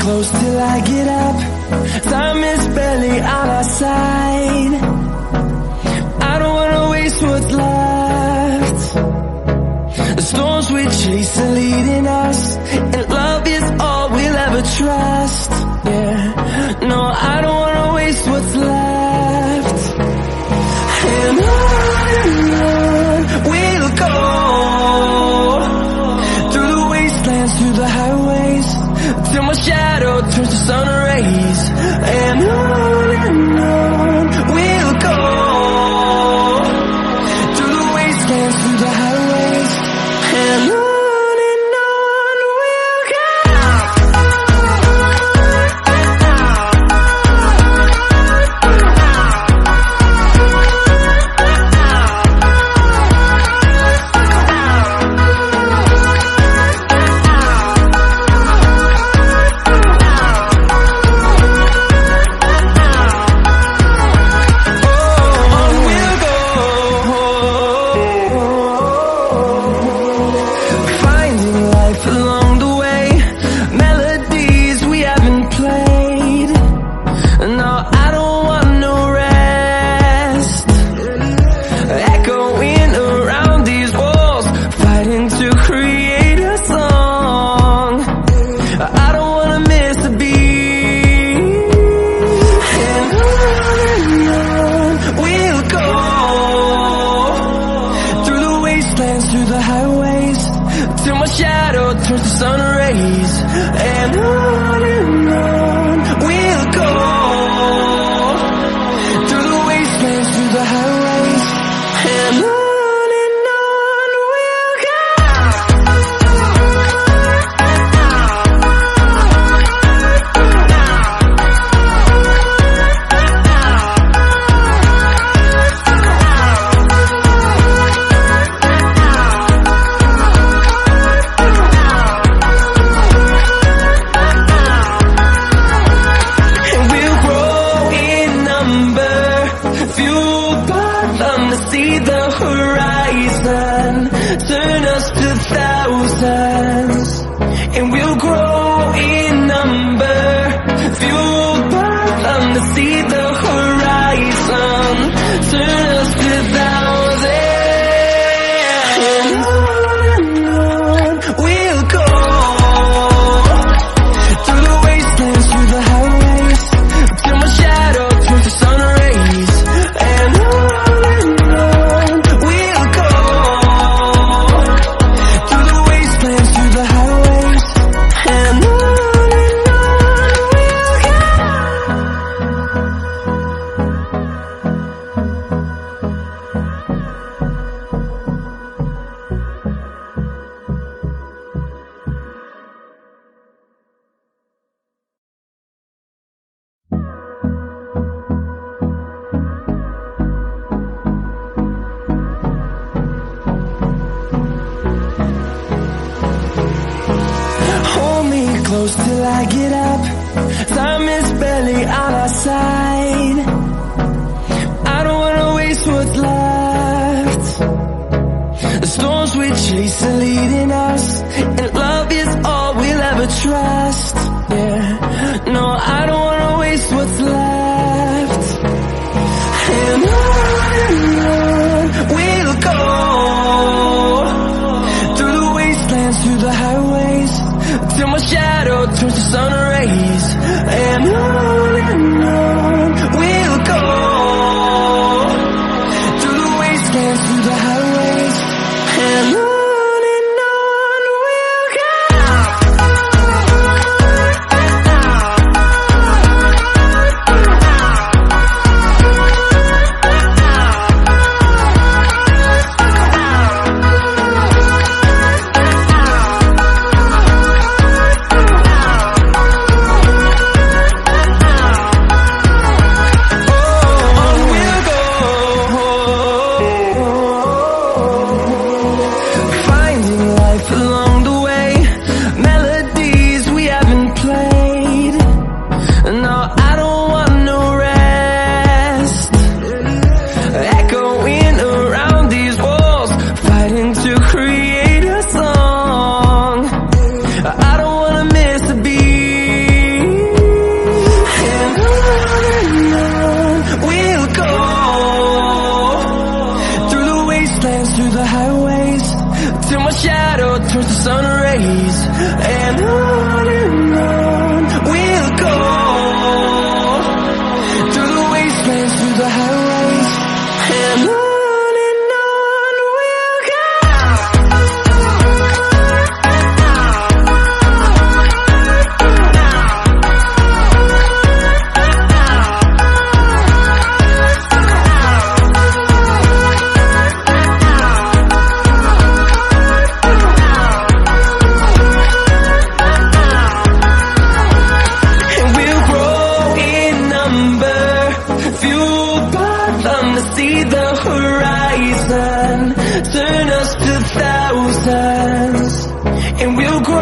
close till I get up. Time is barely on our side. I don't wanna waste what's left. The storms we chase are leading us, and love is all we'll ever trust. Yeah, no, I don't wanna waste what's left. And on we'll go, through the wastelands, through the highways, till my shadow turns to sun rays. And on we'll go, through the wastelands, through the highways, and on we'll go. Through the highways, till my shadow turns to sun rays. And on we'll go, through the wastelands, through the highways, and on we'll go. See the horizon, turn us to thousands, and we'll grow in number, fueled by them to see the horizon, turn us to thousands, and on we'll go, through the wastelands, through the highways, till my shadow turns to sun rays. And close till I get up. Time is barely on our side. I don't wanna waste what's left. The storms we chase are leading us, and love is all we'll ever trust. Yeah, no, I don't wanna waste what's left. And on we'll go, through the wastelands, through the highways, till my shadow turns to sun rays. And on highways, and on we'll go. And we'll grow in number, fueled by them to see the horizon, turn us to thousands. And we'll grow